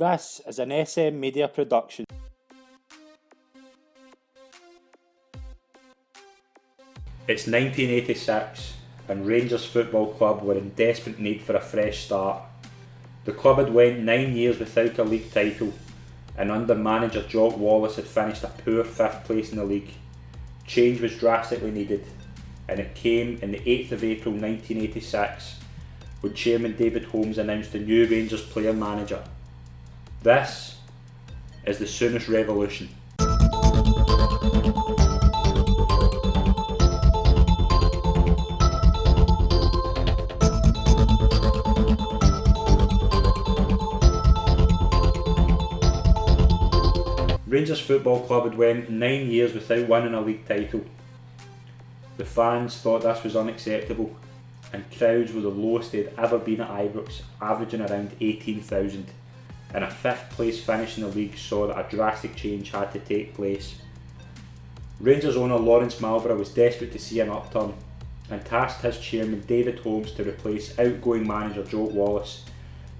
This is an SM Media production. It's 1986 and Rangers Football Club were in desperate need for a fresh start. The club had went 9 years without a league title, and under manager Jock Wallace had finished a poor 5th place in the league. Change was drastically needed, and it came on the 8th of April 1986 when Chairman David Holmes announced a new Rangers player manager. This is the Souness Revolution. Rangers Football Club had went 9 years without winning a league title. The fans thought this was unacceptable, and crowds were the lowest they had ever been at Ibrox, averaging around 18,000, and a 5th place finish in the league saw that a drastic change had to take place. Rangers owner Lawrence Marlborough was desperate to see an upturn, and tasked his chairman David Holmes to replace outgoing manager Jock Wallace,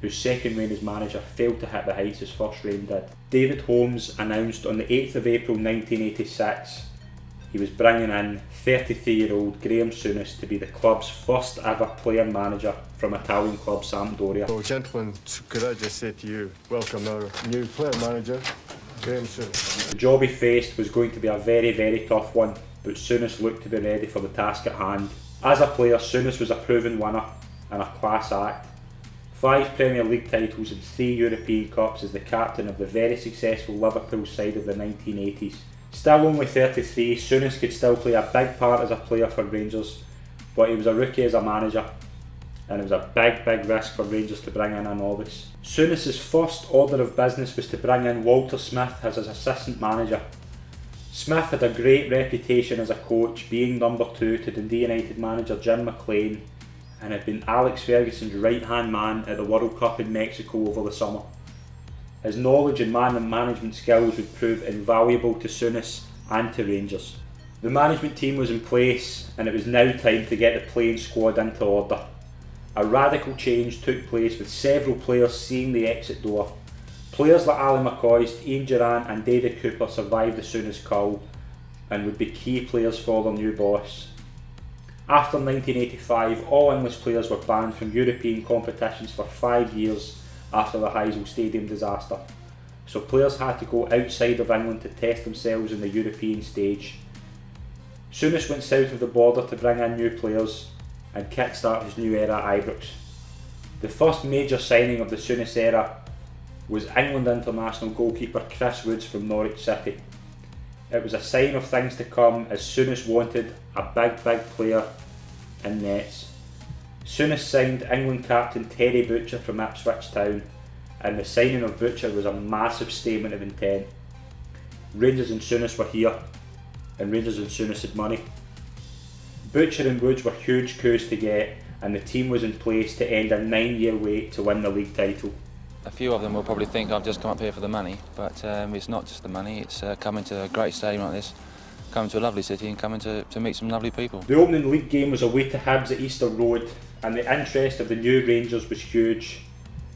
whose second reign as manager failed to hit the heights his first reign did. David Holmes announced on the 8th of April 1986 he was bringing in 33-year-old Graeme Souness to be the club's first ever player manager from Italian club Sampdoria. So gentlemen, could I just say to you, welcome our new player manager, Graeme Souness. The job he faced was going to be a very, very tough one, but Souness looked to be ready for the task at hand. As a player, Souness was a proven winner and a class act. 5 Premier League titles and 3 European Cups as the captain of the very successful Liverpool side of the 1980s. Still only 33, Souness could still play a big part as a player for Rangers, but he was a rookie as a manager, and it was a big risk for Rangers to bring in a novice. Souness's first order of business was to bring in Walter Smith as his assistant manager. Smith had a great reputation as a coach, being number 2 to Dundee United manager Jim McLean, and had been Alex Ferguson's right-hand man at the World Cup in Mexico over the summer. His knowledge and man and management skills would prove invaluable to Souness and to Rangers. The management team was in place, and it was now time to get the playing squad into order. A radical change took place with several players seeing the exit door. Players like Ali McCoist, Ian Durrant and David Cooper survived the Souness cull and would be key players for their new boss. After 1985, all English players were banned from European competitions for 5 years after the Heysel Stadium disaster, so players had to go outside of England to test themselves in the European stage. Souness went south of the border to bring in new players and kickstart his new era at Ibrox. The first major signing of the Souness era was England international goalkeeper Chris Woods from Norwich City. It was a sign of things to come, as Souness wanted a big player in nets. Souness signed England captain Terry Butcher from Ipswich Town, and the signing of Butcher was a massive statement of intent. Rangers and Souness were here, and Rangers and Souness had money. Butcher and Woods were huge coups to get, and the team was in place to end a 9-year wait to win the league title. A few of them will probably think I've just come up here for the money, but it's not just the money, it's coming to a great stadium like this, coming to a lovely city and coming to meet some lovely people. The opening league game was away to Hibs at Easter Road, and the interest of the new Rangers was huge.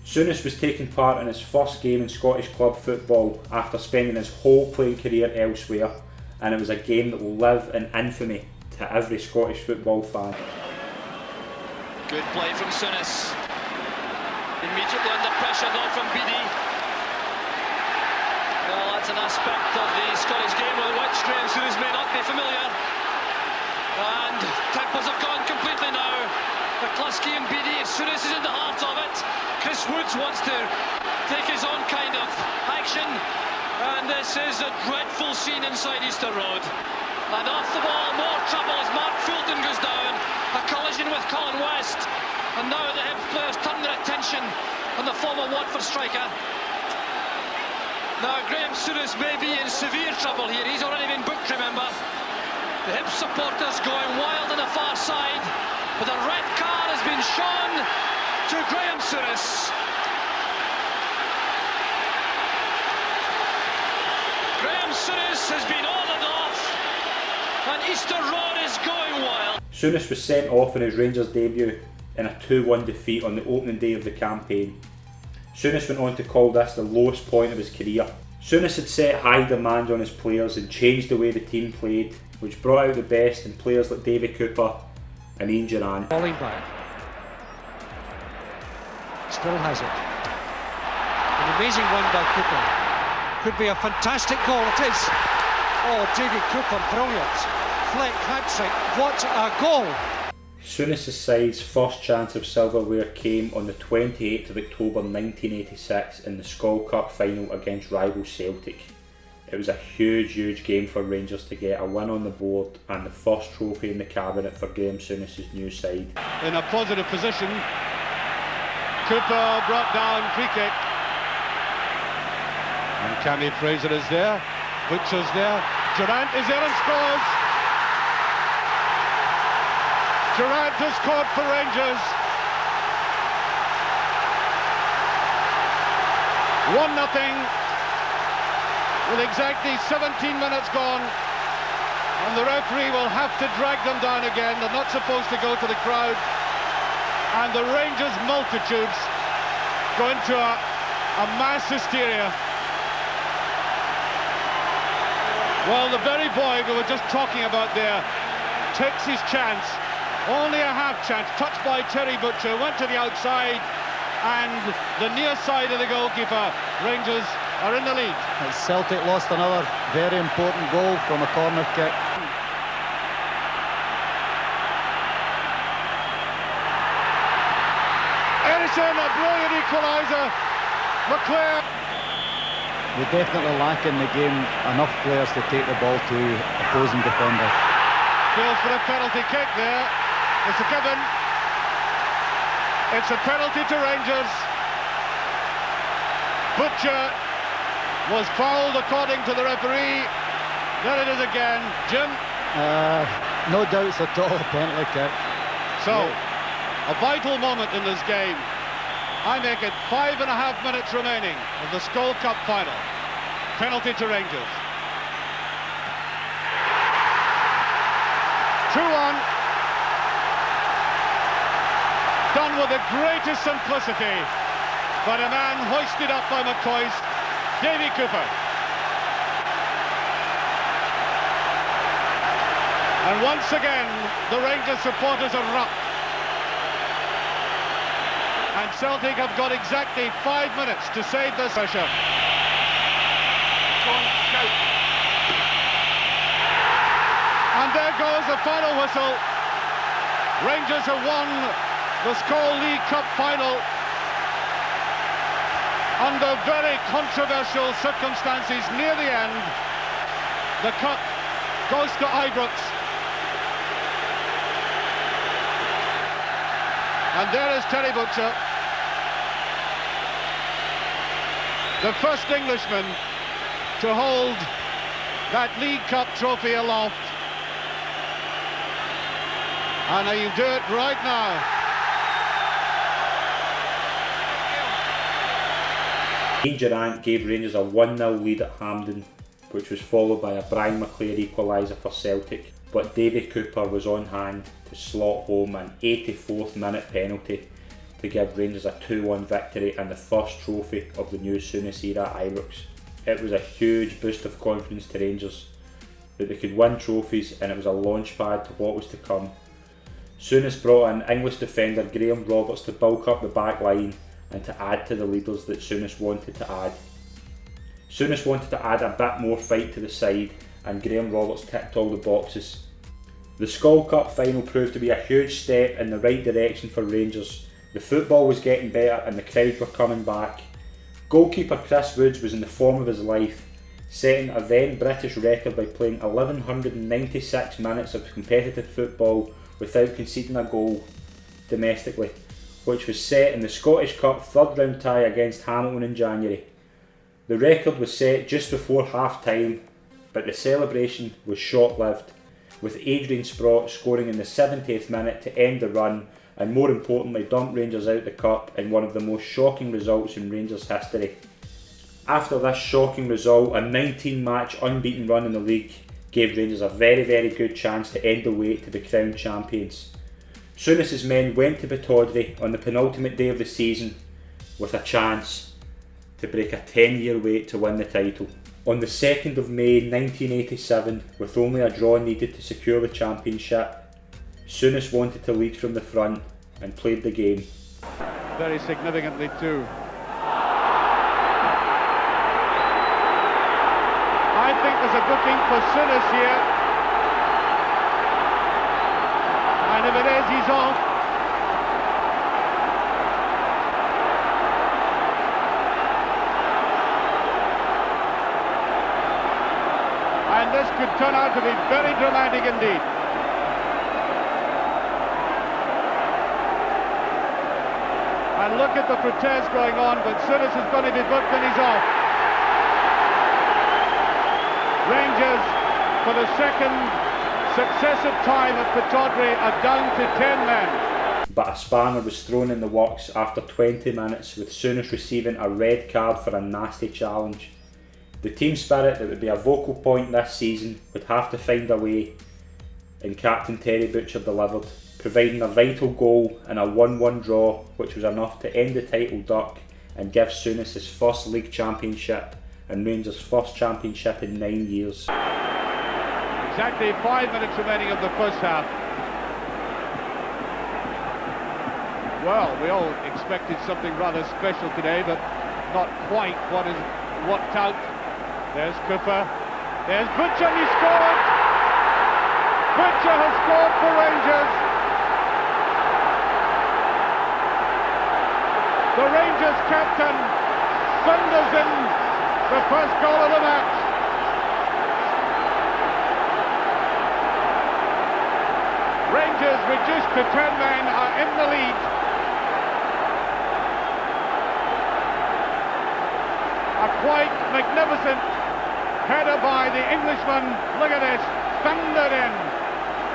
Souness was taking part in his first game in Scottish club football after spending his whole playing career elsewhere, and it was a game that will live in infamy to every Scottish football fan. Good play from Souness. Immediately under pressure though from Beattie. Well, that's an aspect of the Scottish game with which Graeme Souness may not be familiar. And tempos have gone completely now. McCluskey and Beattie, Souness is in the heart of it. Chris Woods wants to take his own kind of action. And this is a dreadful scene inside Easter Road. And off the ball, more trouble as Mark Fulton goes down. A collision with Colin West. And now the Hibs players turn their attention on the former Watford striker. Now Graeme Souness may be in severe trouble here. He's already been booked, remember. The Hibs supporters going wild on the far side. But a red card has been shown to Graeme Souness. Graeme Souness has been ordered off, and Easter Road is going wild. Souness was sent off in his Rangers debut in a 2-1 defeat on the opening day of the campaign. Souness went on to call this the lowest point of his career. Souness had set high demands on his players and changed the way the team played, which brought out the best in players like Davy Cooper and Ian Durrant. Falling back. Still has it. An amazing run by Cooper. Could be a fantastic goal, it is. Oh, Davy Cooper, brilliant. Flick, hat-trick, what a goal! Souness' side's first chance of silverware came on the 28th of October 1986 in the Skol Cup final against rival Celtic. It was a huge game for Rangers to get a win on the board and the first trophy in the cabinet for Graeme Souness' new side. In a positive position, Cooper brought down, free kick. And Cammy Fraser is there, Butcher's there, Durrant is there and scores! Durrant has scored for Rangers. 1-0 with exactly 17 minutes gone. And the referee will have to drag them down again. They're not supposed to go to the crowd. And the Rangers multitudes go into a mass hysteria. Well, the very boy we were just talking about there takes his chance. Only a half chance, touched by Terry Butcher, went to the outside, and the near side of the goalkeeper. Rangers are in the lead. And Celtic lost another very important goal from a corner kick. Edison, a brilliant equaliser. McClare. We definitely lack in the game enough players to take the ball to opposing defenders. Goes for a penalty kick there. It's a given. It's a penalty to Rangers. Butcher was fouled according to the referee. There it is again. Jim? No doubts at all, penalty kick. So, a vital moment in this game. I make it 5.5 minutes remaining of the Skol Cup final. Penalty to Rangers. 2-1. Done with the greatest simplicity. But a man hoisted up by McCoist, Davy Cooper. And once again, the Rangers supporters erupt. And Celtic have got exactly 5 minutes to save this pressure. And there goes the final whistle. Rangers have won the Skol League Cup final under very controversial circumstances near the end. The cup goes to Ibrox. And there is Terry Butcher, the first Englishman to hold that League Cup trophy aloft. And he'll do it right now. Ian Durrant gave Rangers a 1-0 lead at Hampden, which was followed by a Brian McClare equaliser for Celtic. But Davy Cooper was on hand to slot home an 84th minute penalty to give Rangers a 2-1 victory and the first trophy of the new Souness era at Ibrox. It was a huge boost of confidence to Rangers that they could win trophies, and it was a launch pad to what was to come. Souness brought in English defender Graham Roberts to bulk up the back line and to add to the leaders that Souness wanted to add. Souness wanted to add a bit more fight to the side, and Graham Roberts ticked all the boxes. The Skol Cup final proved to be a huge step in the right direction for Rangers. The football was getting better and the crowds were coming back. Goalkeeper Chris Woods was in the form of his life, setting a then British record by playing 1196 minutes of competitive football without conceding a goal domestically, which was set in the Scottish Cup third round tie against Hamilton in January. The record was set just before half time, but the celebration was short-lived, with Adrian Sprott scoring in the 70th minute to end the run and, more importantly, dump Rangers out the cup in one of the most shocking results in Rangers history. After this shocking result, a 19-match unbeaten run in the league gave Rangers a very good chance to end the wait to be crowned champions. Souness' men went to Pittodrie on the penultimate day of the season with a chance. to break a 10-year wait to win the title. On the 2nd of May 1987, with only a draw needed to secure the championship, Souness wanted to lead from the front and played the game. Very significantly too. I think there's a booking for Souness here. And if it is, he's off. And this could turn out to be very dramatic indeed. And look at the protest going on, but Souness is going to be booked and he's off. Rangers, for the second successive time at Pittodrie, are down to 10 men. But a spanner was thrown in the works after 20 minutes, with Souness receiving a red card for a nasty challenge. The team spirit that would be a vocal point this season would have to find a way, and Captain Terry Butcher delivered, providing a vital goal in a 1-1 draw, which was enough to end the title duck and give Souness his first league championship and Rangers' first championship in 9 years. Exactly 5 minutes remaining of the first half. Well, we all expected something rather special today, but not quite what is worked out. There's Cooper, there's Butcher, and he scored! Butcher has scored for Rangers! The Rangers captain thunders in the first goal of the match. Rangers, reduced to 10 men, are in the lead. A quite magnificent header by the Englishman. Look at this, thundered in,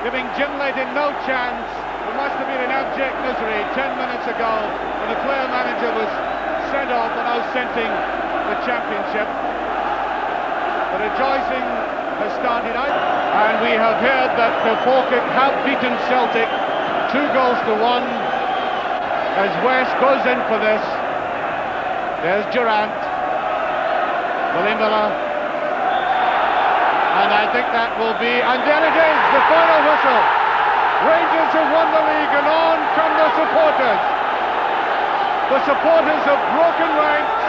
giving Jim Leighton no chance. There must have been an abject misery 10 minutes ago when the player manager was sent off and now scenting the championship. The rejoicing has started out, and we have heard that Falkirk have beaten Celtic 2-1 as West goes in for this. There's Durant, Miller, and I think that will be, and there it is, the final whistle. Rangers have won the league, and on come the supporters. The supporters have broken ranks,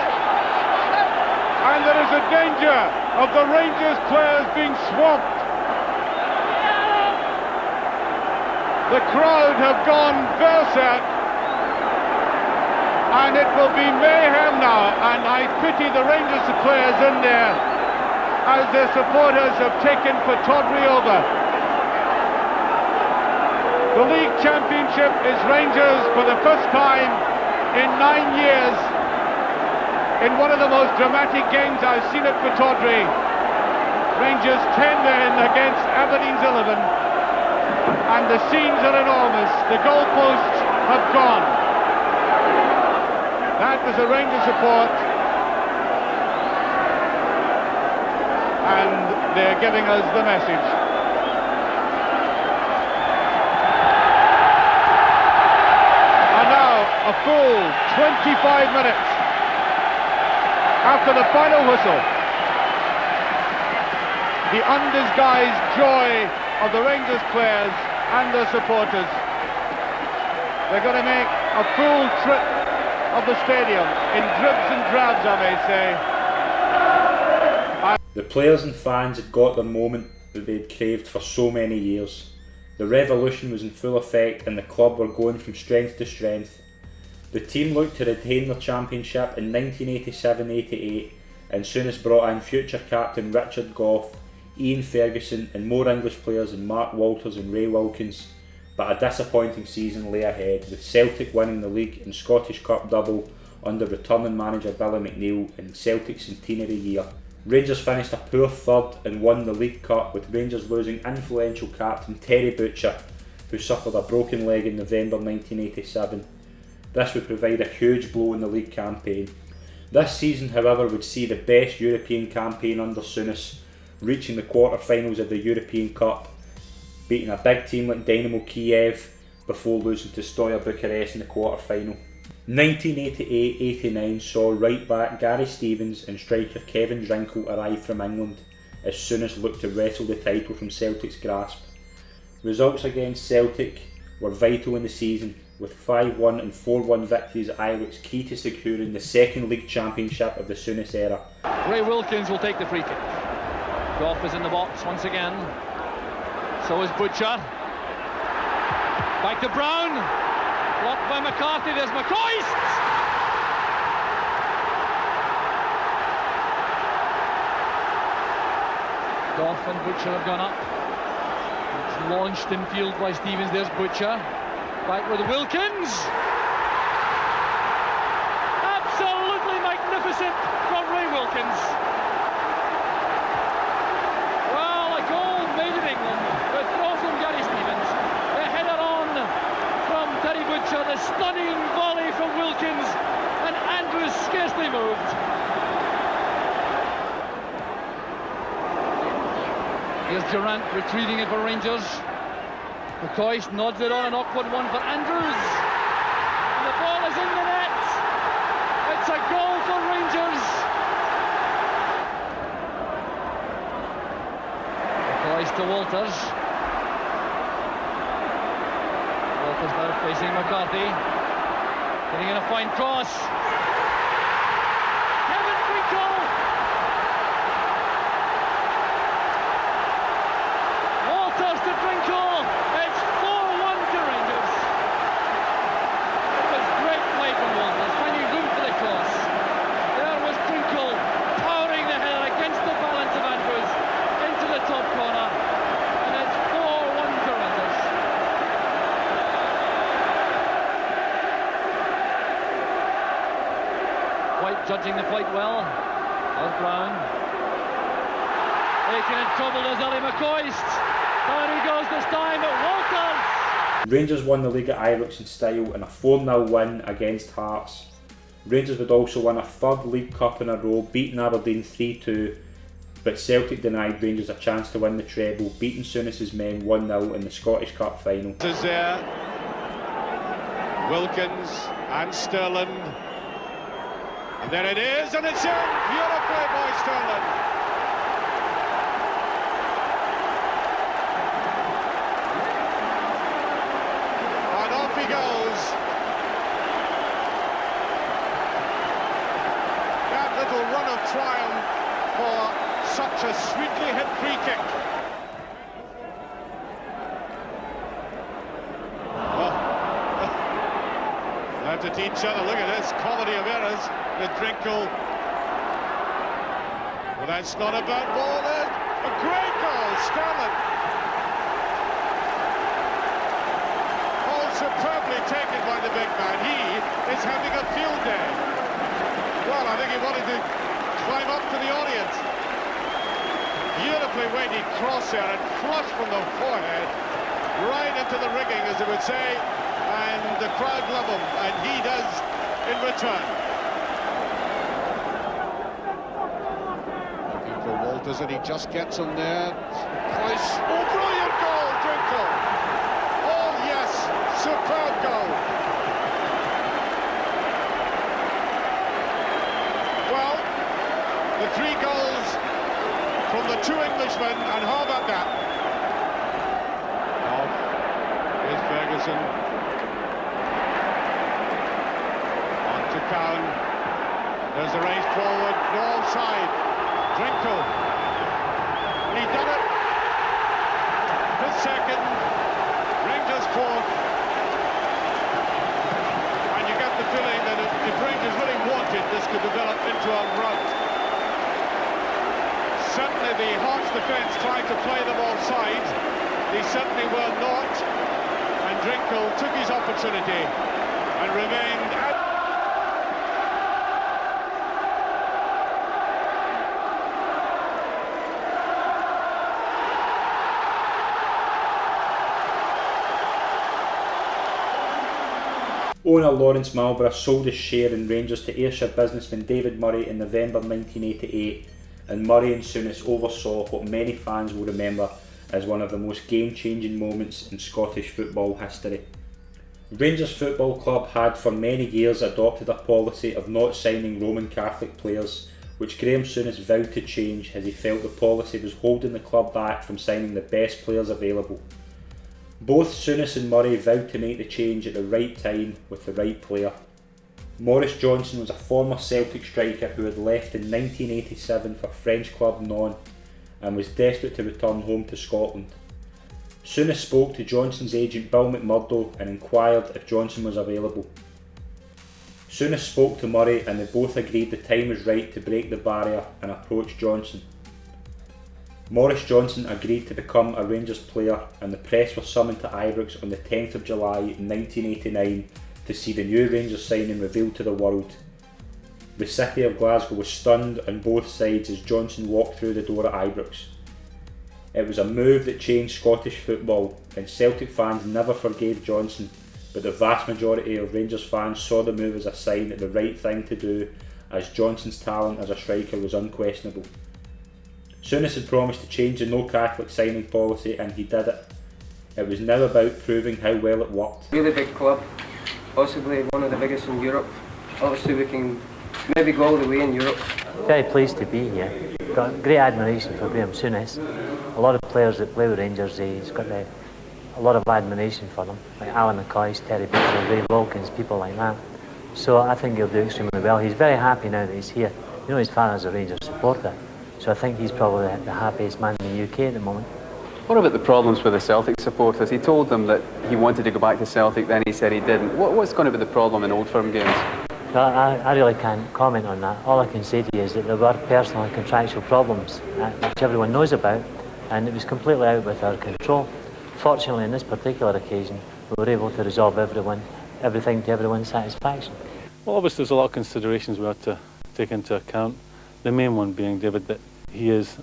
and there is a danger of the Rangers players being swamped. The crowd have gone berserk, and it will be mayhem now, and I pity the Rangers players in there as their supporters have taken Pittodrie over. The league championship is Rangers for the first time in 9 years in one of the most dramatic games I've seen at Pittodrie. Rangers 10 men against Aberdeen's 11, and the scenes are enormous. The goalposts have gone. That was a Rangers support, and they're giving us the message. And now a full 25 minutes after the final whistle, the undisguised joy of the Rangers players and their supporters. They're going to make a full trip of the stadium in dribs and drabs, I may say. The players and fans had got the moment that they had craved for so many years. The revolution was in full effect and the club were going from strength to strength. The team looked to retain their championship in 1987-88, and Souness brought in future captain Richard Gough, Ian Ferguson and more English players than Mark Walters and Ray Wilkins. But a disappointing season lay ahead, with Celtic winning the league and Scottish Cup double under returning manager Billy McNeill in Celtic's centenary year. Rangers finished a poor third and won the League Cup, with Rangers losing influential captain Terry Butcher, who suffered a broken leg in November 1987. This would provide a huge blow in the league campaign. This season, however, would see the best European campaign under Souness, reaching the quarter-finals of the European Cup, beating a big team like Dynamo Kiev before losing to Steaua Bucharest in the quarter-final. 1988-89 saw right back Gary Stevens and striker Kevin Drinkle arrive from England as Souness looked to wrestle the title from Celtic's grasp. Results against Celtic were vital in the season, with 5-1 and 4-1 victories at Ibrox key to securing the second league championship of the Souness era. Ray Wilkins will take the free kick. Goff is in the box once again. So is Butcher. Back to Brown. Blocked by McCarthy. There's McCoist. Goff and Butcher have gone up. It's launched in field by Stevens. There's Butcher. Back with Wilkins. Absolutely magnificent from Ray Wilkins. Well, a goal made in England. The throw from Gary Stevens. The header on from Terry Butcher. The stunning volley from Wilkins. And Andrews scarcely moved. Here's Durant retrieving it for Rangers. McCoist nods it on, an awkward one for Andrews. And the ball is in the net. It's a goal for Rangers. McCoist to Walters. Walters now facing McCarthy. Getting in a fine cross. Kevin Drinkle. Walters to Drinkle. It's 4-1 to Rangers. It was great play from Walters, finding room for the cross. There was Drinkle powering the header against the balance of Andrews into the top corner. And it's 4-1 to Rangers. White judging the fight well. There's Brown. Taking in trouble is Ali McCoist. Down he goes this time at Walters. Rangers won the league at Ibrox in style in a 4-0 win against Hearts. Rangers would also win a third League Cup in a row, beating Aberdeen 3-2, but Celtic denied Rangers a chance to win the treble, beating Souness's men 1-0 in the Scottish Cup final. Is there Wilkins and Sterling, and there it is, and it's in beautifully by Sterling. And off he goes. That little run of triumph for such a sweetly hit free kick. Have to each other. Look at this comedy of errors with Drinkle. Well, that's not a bad ball. A great goal, Sterling. All superbly taken by the big man. He is having a field day. Well, I think he wanted to climb up to the audience. Beautifully weighted cross there and flush from the forehead right into the rigging, as they would say. And the crowd love him, and he does in return. Looking for Walters, and he just gets him there. Twice. Oh, brilliant goal, Drinkle! Oh, yes, superb goal. Well, the 3 goals from the 2 Englishmen, and how about that? Off is Ferguson. Cowan. There's the race forward, no offside. Drinkle. He done it. His second. Rangers fourth. And you get the feeling that if Rangers really wanted, this could develop into a rout. Certainly the Hearts defence tried to play them offside. They certainly were not. And Drinkle took his opportunity and remained out. Owner Lawrence Marlborough sold his share in Rangers to Ayrshire businessman David Murray in November 1988, and Murray and Souness oversaw what many fans will remember as one of the most game-changing moments in Scottish football history. Rangers Football Club had for many years adopted a policy of not signing Roman Catholic players, which Graeme Souness vowed to change as he felt the policy was holding the club back from signing the best players available. Both Souness and Murray vowed to make the change at the right time with the right player. Mo Johnston was a former Celtic striker who had left in 1987 for French club Nantes and was desperate to return home to Scotland. Souness spoke to Johnston's agent Bill McMurdo and inquired if Johnston was available. Souness spoke to Murray and they both agreed the time was right to break the barrier and approach Johnston. Maurice Johnston agreed to become a Rangers player and the press were summoned to Ibrox on the 10th of July 1989 to see the new Rangers signing revealed to the world. The city of Glasgow was stunned on both sides as Johnston walked through the door at Ibrox. It was a move that changed Scottish football and Celtic fans never forgave Johnston, but the vast majority of Rangers fans saw the move as a sign that the right thing to do as Johnston's talent as a striker was unquestionable. Souness had promised to change the no Catholic signing policy and he did it. It was now about proving how well it worked. Really big club, possibly one of the biggest in Europe. Obviously we can maybe go all the way in Europe. Very pleased to be here. Got great admiration for Graeme Souness. A lot of players that play with Rangers, he's got a lot of admiration for them, like Alan McCoy, Terry Butcher, Ray Wilkins, people like that. So I think he'll do extremely well. He's very happy now that he's here. You know, his father's a Rangers supporter, so I think he's probably the happiest man in the UK at the moment. What about the problems with the Celtic supporters? He told them that he wanted to go back to Celtic, then he said he didn't. What's going to be the problem in Old Firm games? Well, I really can't comment on that. All I can say to you is that there were personal and contractual problems, which everyone knows about, and it was completely out with our control. Fortunately, in this particular occasion, we were able to resolve everything to everyone's satisfaction. Well, obviously there's a lot of considerations we have to take into account. The main one being, David, that he is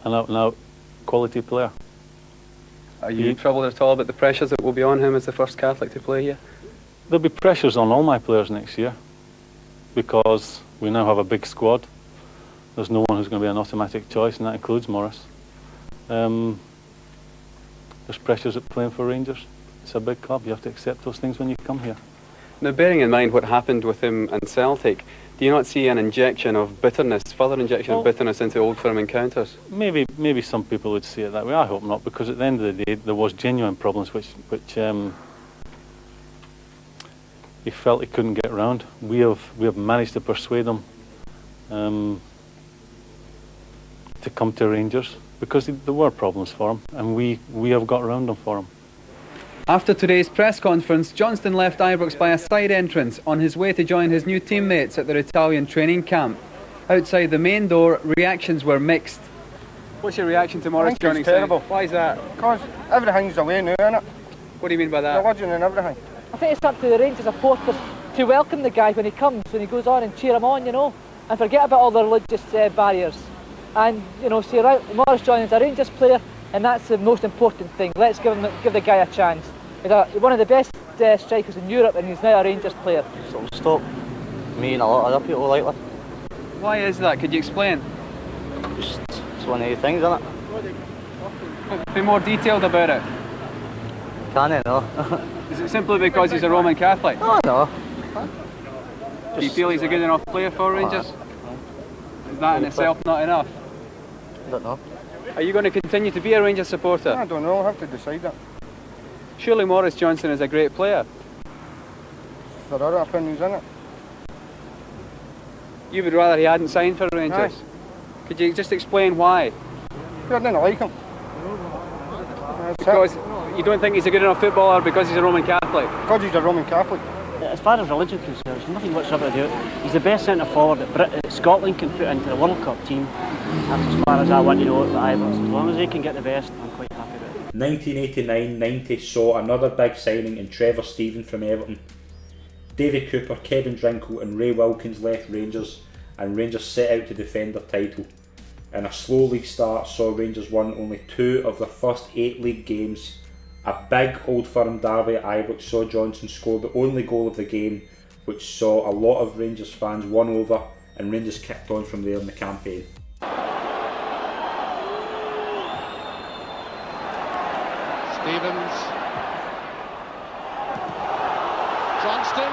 an out-and-out quality player. Are you troubled at all about the pressures that will be on him as the first Catholic to play here? There'll be pressures on all my players next year because we now have a big squad. There's no one who's going to be an automatic choice, and that includes Morris. There's pressures at playing for Rangers. It's a big club. You have to accept those things when you come here. Now, bearing in mind what happened with him and Celtic, do you not see an injection of bitterness, further injection of bitterness into Old Firm encounters? Maybe some people would see it that way. I hope not, because at the end of the day, there was genuine problems which he felt he couldn't get around. We have managed to persuade him to come to Rangers because there were problems for him, and we have got around them for him. After today's press conference, Johnston left Ibrox by a side entrance on his way to join his new teammates at their Italian training camp. Outside the main door, reactions were mixed. What's your reaction to Morris joining? It's terrible. Why is that? Because everything's away now, isn't it? What do you mean by that? Religion and everything. I think it's up to the Rangers supporters to welcome the guy when he comes, when he goes on, and cheer him on, you know, and forget about all the religious barriers. And, you know, see, Morris Johnston's a Rangers player, and that's the most important thing. Let's give the guy a chance. He's one of the best strikers in Europe, and he's now a Rangers player. So it'll stop me and a lot of other people like that. Why is that? Could you explain? It's one of the things, isn't it? Be more detailed about it. Can I? No. Is it simply because he's a Roman Catholic? Oh, no. Do you feel he's a good enough player for Rangers? Is that in itself not enough? I don't know. Are you going to continue to be a Rangers supporter? I don't know, I'll have to decide that. Surely Maurice Johnston is a great player. There are other opinions in it. You would rather he hadn't signed for Rangers? Aye. Could you just explain why? I didn't like him. Because you don't think he's a good enough footballer because he's a Roman Catholic? Because he's a Roman Catholic. As far as religion is concerned, there's nothing whatsoever to do it. He's the best centre forward that Scotland can put into the World Cup team. That's as far as I want to know at Ibrox. As long as they can get the best, I'm quite happy with it. 1989-90 saw another big signing in Trevor Stephen from Everton. Davy Cooper, Kevin Drinkle and Ray Wilkins left Rangers, and Rangers set out to defend their title. And a slow league start saw Rangers won only 2 of their first 8 league games. A big Old Firm derby at Ibrox saw Johnston score the only goal of the game, which saw a lot of Rangers fans won over, and Rangers kicked on from there in the campaign. Stevens. Johnston,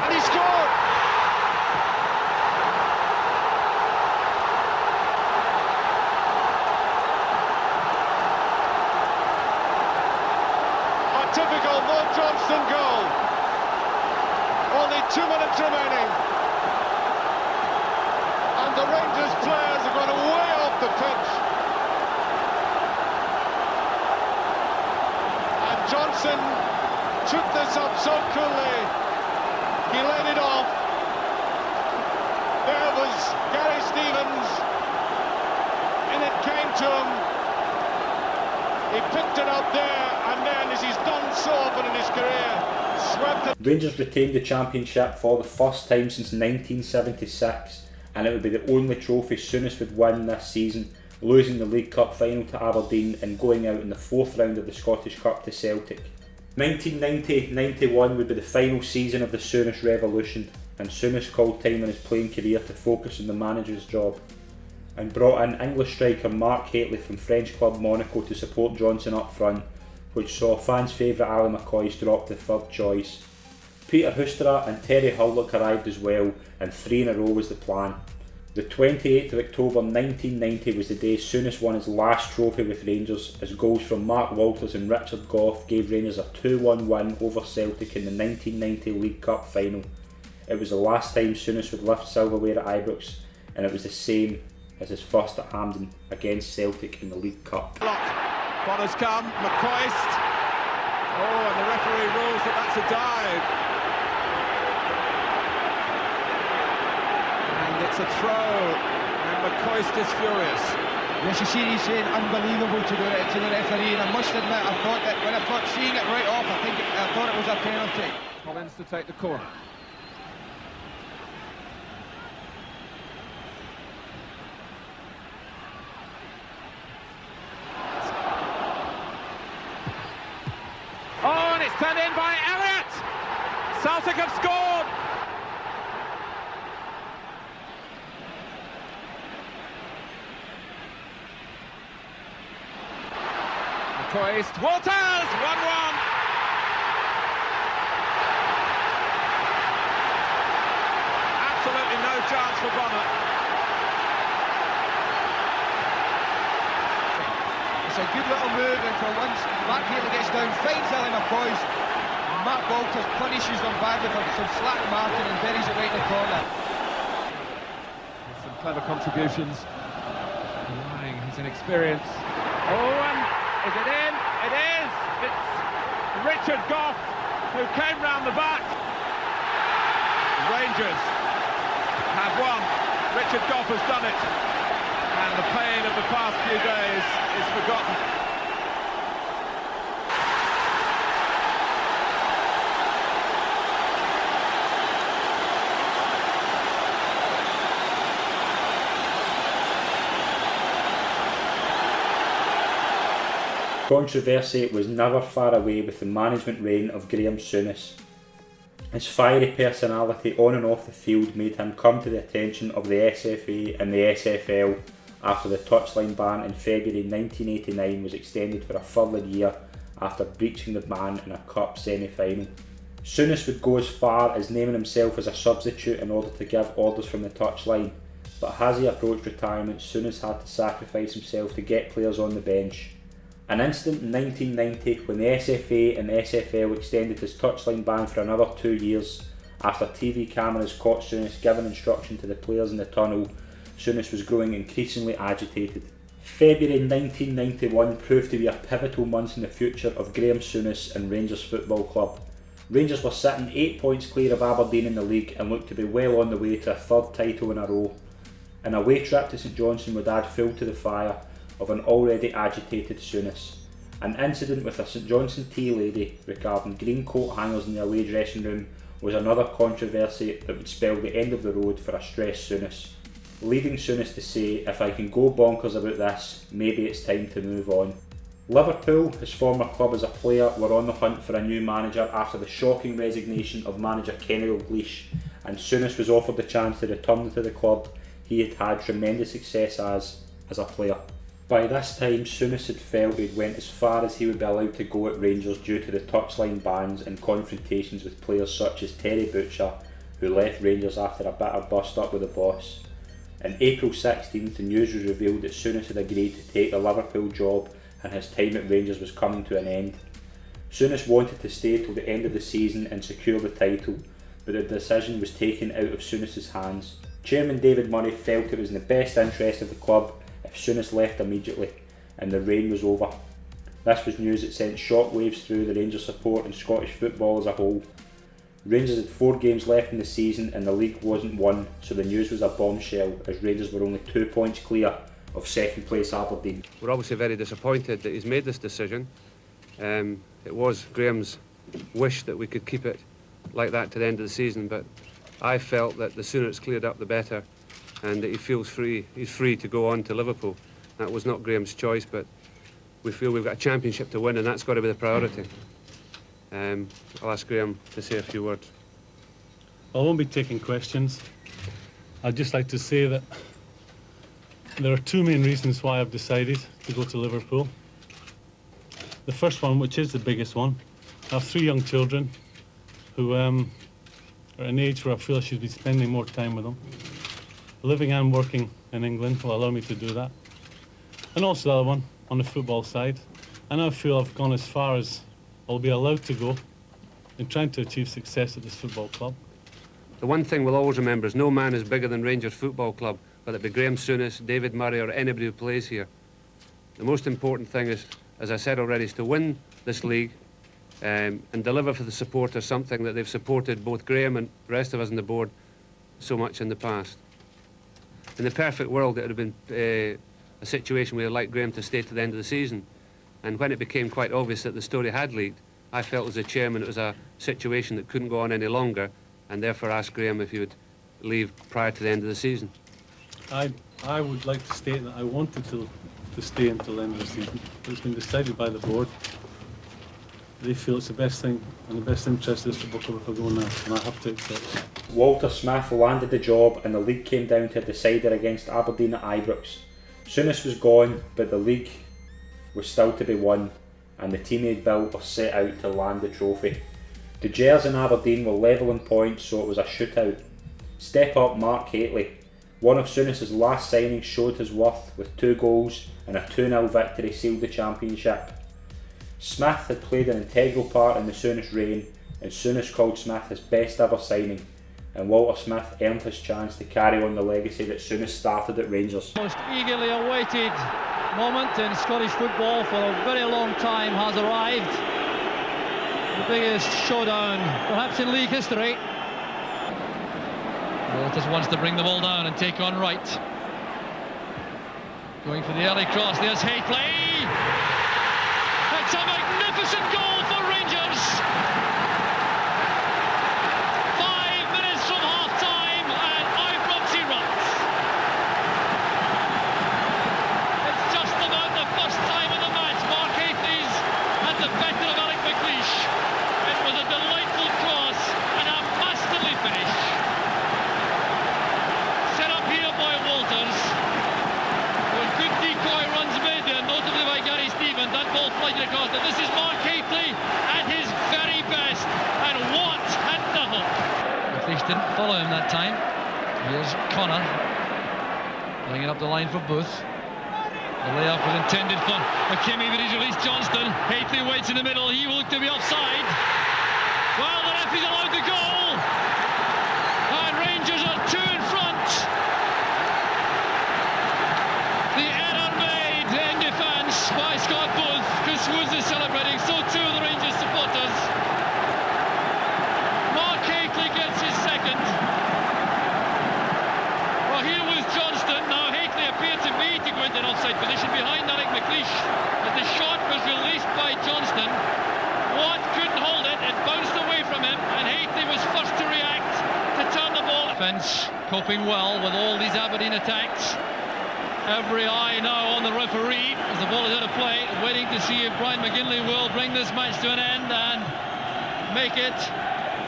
and he scored! A typical Mo Johnston goal. Only 2 minutes remaining. And the Rangers players are going way off the pitch. And Johnson took this up so coolly. He laid it off. There was Gary Stevens, and it came to him. He picked it up there, and then, as he's done so often in his career, swept it. Rangers retained the championship for the first time since 1976, and it would be the only trophy Souness would win this season, losing the League Cup final to Aberdeen and going out in the 4th round of the Scottish Cup to Celtic. 1990-91 would be the final season of the Souness revolution, and Souness called time in his playing career to focus on the manager's job, and brought in English striker Mark Hateley from French club Monaco to support Johnson up front, which saw fans' favourite Ali McCoist drop to third choice. Peter Hoekstra and Terry Hurlock arrived as well, and 3 in a row was the plan. The 28th of October 1990 was the day Souness won his last trophy with Rangers, as goals from Mark Walters and Richard Gough gave Rangers a 2-1 win over Celtic in the 1990 League Cup final. It was the last time Souness would lift silverware at Ibrox, and it was the same as his first at Hampden against Celtic in the League Cup. Bonner's come, McCoist. Oh, and the referee rules that that's a dive. And it's a throw, and McCoist is furious. Nishishiri saying unbelievable to the referee, and I must admit, I thought that when I thought seeing it right off, I thought it was a penalty. Collins to take the corner. Oh, and it's turned in by Elliott! Celtic have scored! McCoist, Walters, 1-1! Absolutely no chance for Bonner. It's a good little move, and for once Mark Hateley gets down, finds Ali McCoist, and Mark Walters punishes them badly for some slack marking and buries it right in the corner. Some clever contributions, denying his inexperience. Oh, and is it in? It is! It's Richard Gough who came round the back. Rangers have won. Richard Gough has done it. And the pain of the past few days is forgotten. Controversy was never far away with the management reign of Graeme Souness. His fiery personality on and off the field made him come to the attention of the SFA and the SFL after the touchline ban in February 1989 was extended for a further year after breaching the ban in a cup semi-final. Souness would go as far as naming himself as a substitute in order to give orders from the touchline, but as he approached retirement, Souness had to sacrifice himself to get players on the bench. An incident in 1990 when the SFA and SFL extended his touchline ban for another 2 years after TV cameras caught Souness giving instruction to the players in the tunnel. Souness was growing increasingly agitated. February 1991 proved to be a pivotal month in the future of Graeme Souness and Rangers Football Club. Rangers were sitting 8 points clear of Aberdeen in the league and looked to be well on the way to a third title in a row. An away trip to St Johnstone would add fuel to the fire of an already agitated Souness. An incident with a St Johnstone tea lady regarding green coat hangers in the away dressing room was another controversy that would spell the end of the road for a stressed Souness, leading Souness to say, "If I can go bonkers about this, maybe it's time to move on." Liverpool, his former club as a player, were on the hunt for a new manager after the shocking resignation of manager Kenny Dalglish, and Souness was offered the chance to return to the club he had had tremendous success as a player. By this time, Souness had felt he'd went as far as he would be allowed to go at Rangers due to the touchline bans and confrontations with players such as Terry Butcher, who left Rangers after a bitter bust-up with the boss. On April 16th, the news was revealed that Souness had agreed to take the Liverpool job and his time at Rangers was coming to an end. Souness wanted to stay till the end of the season and secure the title, but the decision was taken out of Souness's hands. Chairman David Murray felt it was in the best interest of the club if Souness left immediately, and the reign was over. This was news that sent shockwaves through the Rangers support and Scottish football as a whole. Rangers had 4 games left in the season and the league wasn't won, so the news was a bombshell as Rangers were only 2 points clear of second place Aberdeen. We're obviously very disappointed that he's made this decision. It was Graeme's wish that we could keep it like that to the end of the season, but I felt that the sooner it's cleared up the better, and that he feels free. He's free to go on to Liverpool. That was not Graeme's choice, but we feel we've got a championship to win, and that's got to be the priority. I'll ask Graeme to say a few words. I won't be taking questions. I'd just like to say that there are 2 main reasons why I've decided to go to Liverpool. The first one, which is the biggest one, I have 3 young children who are at an age where I feel I should be spending more time with them. Living and working in England will allow me to do that. And also the other one, on the football side, I now feel I've gone as far as I'll be allowed to go in trying to achieve success at this football club. The one thing we'll always remember is no man is bigger than Rangers Football Club, whether it be Graeme Souness, David Murray or anybody who plays here. The most important thing is, as I said already, is to win this league and deliver for the supporters something that they've supported both Graeme and the rest of us on the board so much in the past. In the perfect world, it would have been a situation where I'd like Graeme to stay to the end of the season. And when it became quite obvious that the story had leaked, I felt as a chairman it was a situation that couldn't go on any longer, and therefore asked Graeme if he would leave prior to the end of the season. I would like to state that I wanted to stay until the end of the season. It's been decided by the board. They feel it's the best thing and the best interest of this football club if I go now, and I have to accept. Walter Smith landed the job and the league came down to a decider against Aberdeen at Ibrox. Souness was gone, but the league was still to be won, and the team he'd built were set out to land the trophy. De Gers and Aberdeen were level in points, so it was a shootout. Step up Mark Hateley. One of Souness's last signings showed his worth with 2 goals, and a 2-0 victory sealed the championship. Smith had played an integral part in the Souness reign, and Souness called Smith his best ever signing, and Walter Smith earned his chance to carry on the legacy that Souness started at Rangers. Most eagerly awaited moment in Scottish football for a very long time has arrived. The biggest showdown perhaps in league history. Walters wants to bring the ball down and take on Wright. Going for the early cross, there's Hateley. It's a magnificent goal for Rangers. 5 minutes from half-time and Ibrox erupts. It's just about the first time in the match Mark Hateley's had the better of Alec McLeish. It was a delightful cross and a masterly finish. Set up here by Walters. With good decoy runs made there, notably by Gary Stevens. That ball flighted across. And this is Mark Hateley at his very best. And what a double! McLeish didn't follow him that time. Here's Connor. Bringing up the line for Booth. The layup was intended for McKimmie, but he's released Johnston. Hateley waits in the middle. He will look to be offside. Well, the referee's allowed the goal. And Rangers are 2 in front. The error made in defence by Scott Booth. Chris Woods is celebrating, so too the Rangers supporters. Mark Hateley gets his second. Well, here was Johnston. Now Hateley appeared to me to go into an offside position behind Alec McLeish. But the shot was released by Johnston. Watt couldn't hold it. It bounced away from him, and Hateley was first to react to turn the ball. Defence coping well with all these Aberdeen attacks. Every eye now on the referee as the ball is out of play, waiting to see if Brian McGinley will bring this match to an end and make it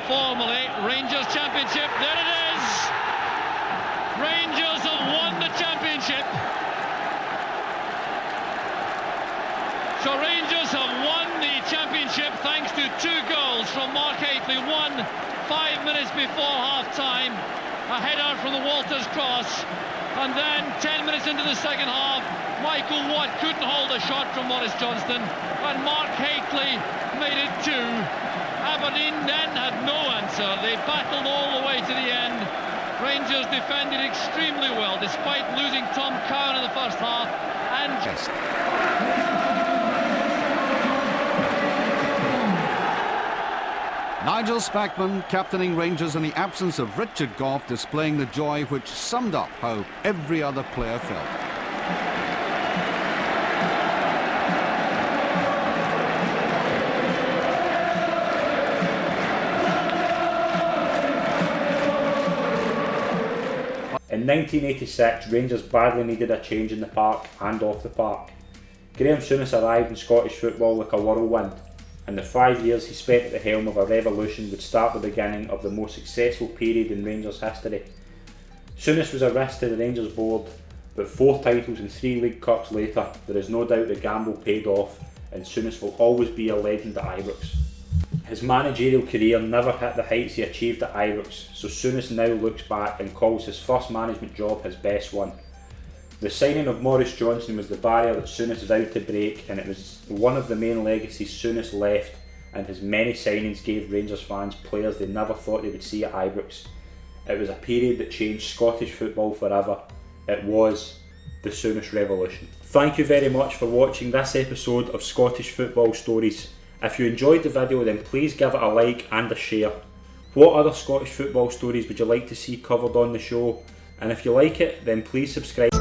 formally Rangers Championship. There it is! Rangers have won the championship. So Rangers have won the championship thanks to 2 goals from Mark Hateley. One 5 minutes before half-time, a header from the Walters cross, and then 10 minutes into the second half, Michael Watt couldn't hold a shot from Mo Johnston, and Mark Hateley made it 2. Aberdeen then had no answer. They battled all the way to the end. Rangers defended extremely well despite losing Tom Cowan in the first half and Nigel Spackman captaining Rangers in the absence of Richard Gough, displaying the joy which summed up how every other player felt. In 1986, Rangers badly needed a change in the park and off the park. Graeme Souness arrived in Scottish football like a whirlwind, and the 5 years he spent at the helm of a revolution would start the beginning of the most successful period in Rangers history. Souness was a risk to the Rangers board, but 4 titles and 3 League Cups later, there is no doubt the gamble paid off, and Souness will always be a legend at Ibrox. His managerial career never hit the heights he achieved at Ibrox, so Souness now looks back and calls his first management job his best one. The signing of Mo Johnston was the barrier that Souness vowed to break, and it was one of the main legacies Souness left, and his many signings gave Rangers fans players they never thought they would see at Ibrox. It was a period that changed Scottish football forever. It was the Souness Revolution. Thank you very much for watching this episode of Scottish Football Stories. If you enjoyed the video, then please give it a like and a share. What other Scottish football stories would you like to see covered on the show? And if you like it, then please subscribe.